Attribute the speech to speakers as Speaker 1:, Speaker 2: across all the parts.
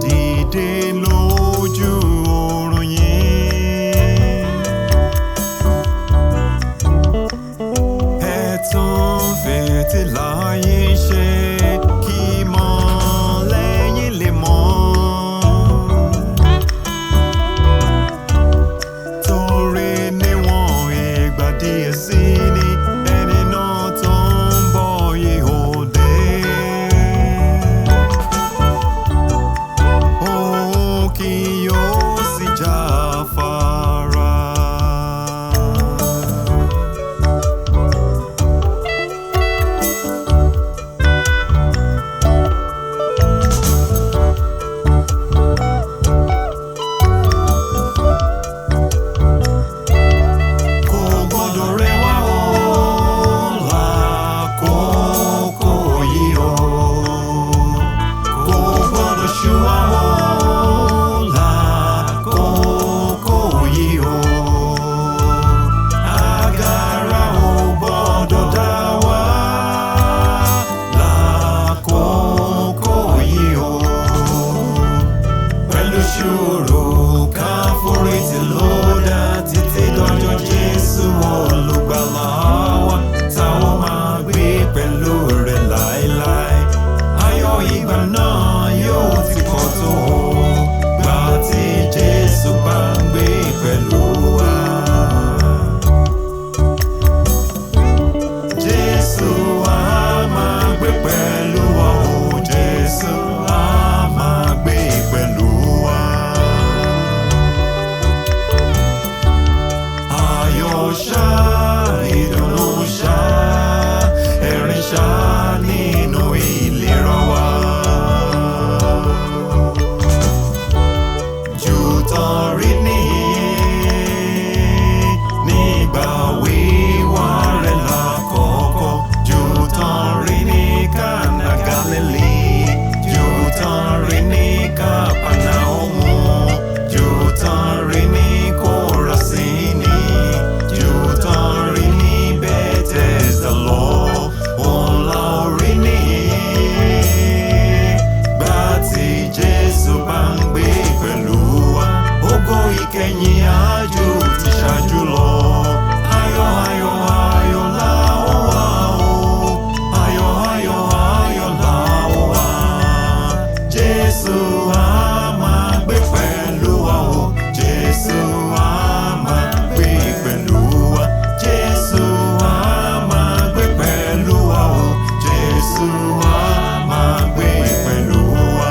Speaker 1: dìde lójú oorun yín. Ẹ tún fìtílà yín ṣe kí ìmọ́lẹ̀ yín lè mọ́. Torí níwọ̀n ìgbà díẹ̀ sí ni ẹni náà tó ń bọ̀ yìí ò dé. Òun kì yóò sì jáfara. Kò gbọdọ̀ rẹ̀ wá o lákòókò yìí o. Kò gbọdọ̀ ṣú wá o lákòókò yìí o. Agara ò gbọdọ̀ dá wá lákòókò yìí o. Pẹ̀lú ṣòro ká forítì lódà títí dọjọ́ Jésù olùgbàlà wa, tá ó máa gbé pẹ̀lú rẹ̀ láéláé. Ayọ̀ ìgbà náà yóò ti pọ̀ tó gbà tí Jésù bá ń gbé pẹ̀lú wa. Jésù á máa gbé pẹ̀lú wa o. Jésù á máa gbé pẹ̀lú wa. Ayọ̀ ṣá, ìdùnnú ṣá, ẹ̀rín ṣá nínú ìlera wa. Jù tán rí nígbà wíwá rẹ̀ lákọ̀ọ́kọ́. Jù tán rí ní Kánà Gálílì. Jù tán rí ní Kápánáómù. Jù tán rí ní Kórasínì. Jù tán rí ní Bẹ́tẹ́sdà lọ. Òun la ó rí nígbà tí Jésù bá ń gbé pẹ̀lú wa. Ògo ìkẹyìn ájò ti ṣáájú lọ. Ayọ̀ ayọ̀ ayọ̀ la ó wà o. Ayọ̀ ayọ̀ ayọ̀ la ó wà. Jésù á máa gbé pẹ̀lú wa o. Jésù á máa gbé pẹ̀lú wa. Jésù á máa gbé pẹ̀lú wa o. Jésù á máa gbé pẹ̀lú wa.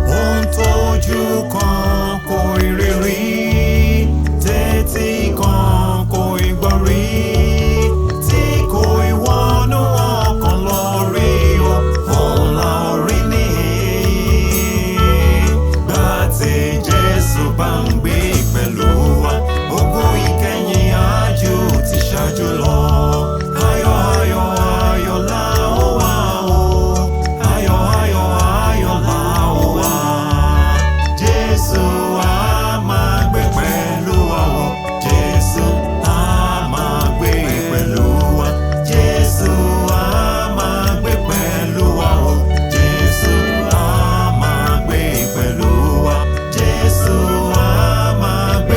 Speaker 1: Ohun tójú kan kò ì rí rí, tétí kan kò ì gbọ́ rí, tí kò ì wọnú ọkàn lọ rí o. Òun la ó rí nígbà tí Jésù bá ń gbé pẹ̀lú wa. Ògo ìkẹyìn ájò ti ṣáájú lọ. Ayọ̀ ayọ̀ ayọ̀ la ó wà o. Ayọ̀ ayọ̀ ayọ̀ la ó wà. Jésù á máa gbé pẹ̀lú wa o. Jésù á máa gbé pẹ̀lú wa. Jésù á máa gbé pẹ̀lú wa o. Jésù á máa gbé pẹ̀lú wa. Jésù á máa gbé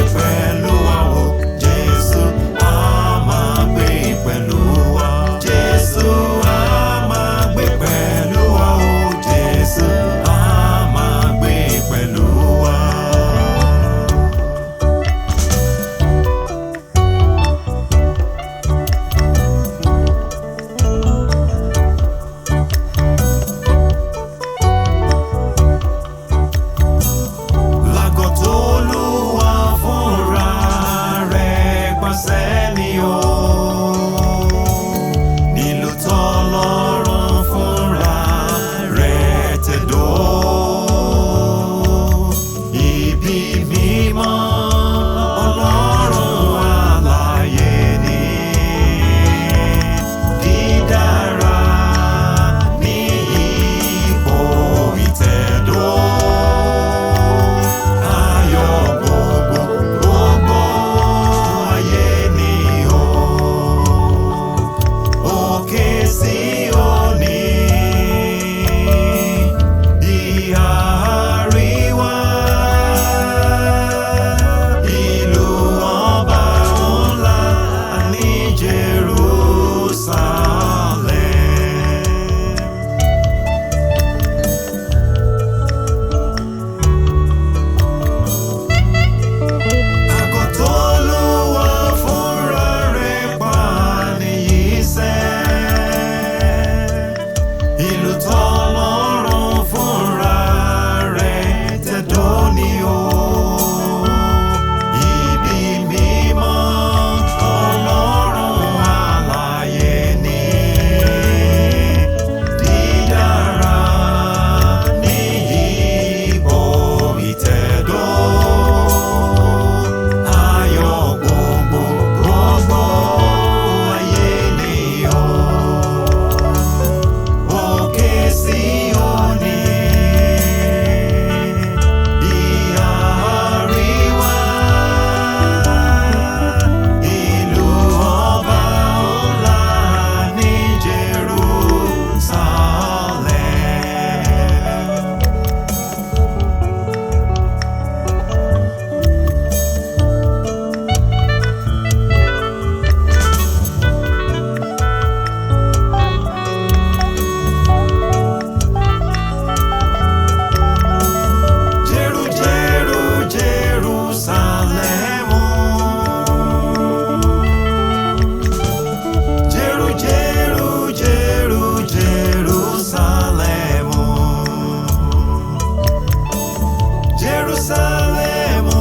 Speaker 1: Jerúsálẹ́mù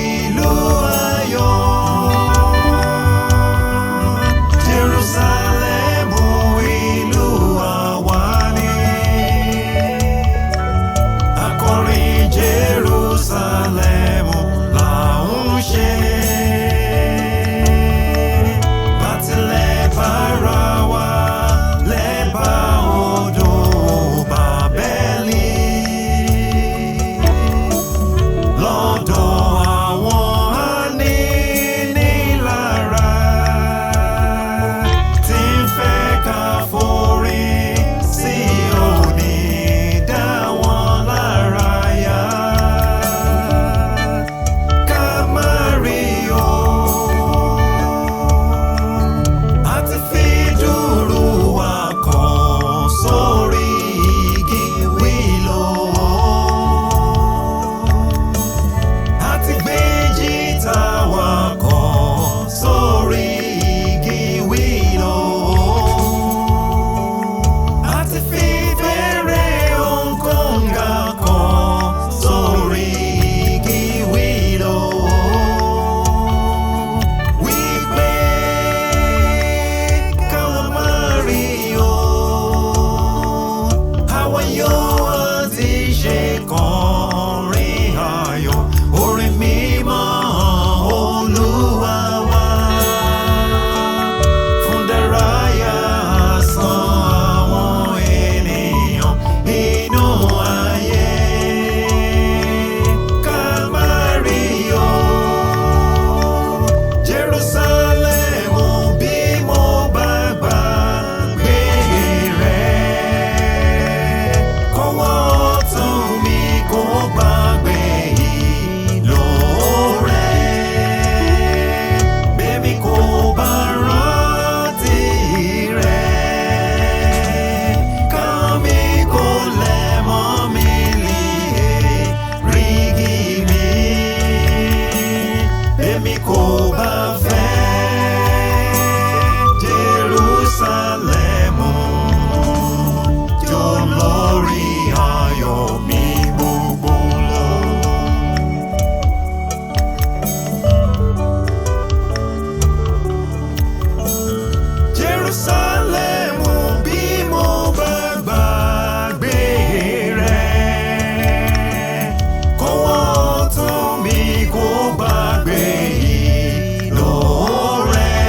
Speaker 1: ìlú ayọ̀. Jerúsálẹ́mù ìlú àwárí. Akọrin Jerúsálẹ́mù là ń ṣe. Bátilẹ̀ bára wa lẹ́bàá odò Bábélì. Lọ́dọ̀ àwọn aninilára tí ń fẹ́ ká forí sí òní dá wọn lára yá. Ká má rí o, àti fi dùrù wa kàn sórí igi wílò. Àti gbé jìtá wa kàn sórí igi wílò. Àti fi fèrè òǹkọ̀ǹgà kàn sórí igi wílò. Wípé ká má rí o, àwa yóò àti ṣe kọrin ayọ̀ orin mímọ́ Olúwa wa. Fún dárayá asán àwọn ènìyàn inú ayé. Ká má rí o, Jerúsálẹ́mù bí mo bá gbàgbé rẹ̀. Kọ́wọ́ ọ̀tún mi kó gbàgbé ìlò rẹ̀. Bẹ́mi kò bá rántí rẹ̀. Ká mi kò lẹ̀ mọ́ mi lè rígi mi. Bẹ́mi kò bá fẹ́ Jerúsálẹ́mù jọ lórí ayọ̀ mi gbogbo lọ. Jerúsálẹ́mù bí mo bá gbàgbé rẹ̀. Kọ́wọ́ ọ̀tún mi kó gbàgbé ìlò rẹ̀.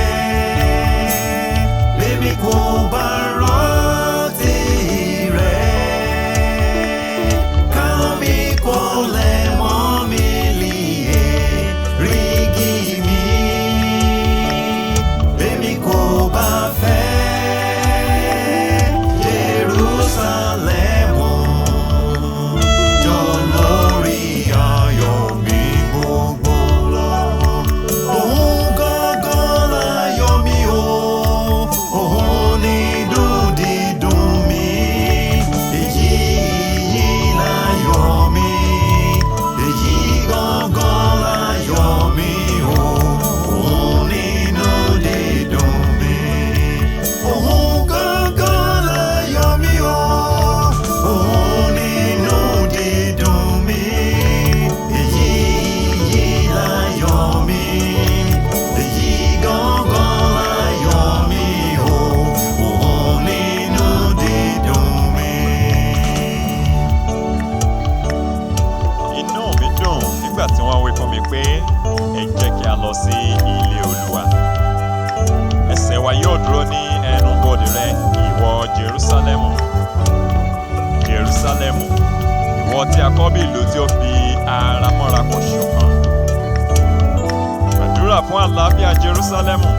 Speaker 1: Bẹ́mi kò bá rántí rẹ̀. Ká mi kò lẹ̀ mọ́ mi lè rígi mi. Bẹ́mi kò bá fẹ́ Jerúsálẹ́mù jọ lórí ayọ̀ mi gbogbo lọ. Òun gangan láyọ̀ mi o, òun ni dùndídùn mi. Èyí láyọ̀ mi, èyí gangan láyọ̀ mi o, òun nínú dídùn mi. Òun gangan láyọ̀ mi o, òun nínú dídùn mi. Èyí láyọ̀ mi, èyí gangan láyọ̀ mi o, òun nínú dídùn mi. Inú mi dùn nígbà tí wọ́n wí fún mi pé ẹ jẹ́ kí a lọ sí ilé Olúwa. Ẹsẹ̀ wa yóò dúró ní ẹnu-bodè rẹ, ìwọ Jerúsálẹ́mù. Jerúsálẹ́mù, ìwọ tí a kọ́ bí ìlú tí ó fi ara mọ́ra pọ̀ ṣọ̀kan. Gbàdúrà fún àlàáfíà Jerúsálẹ́mù,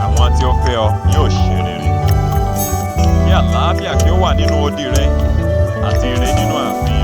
Speaker 1: àwọn tí ó fẹ́ ọ yóò ṣe rere. Kí àlàáfíà kí ó wà nínú odi rẹ àti ire nínú ààfin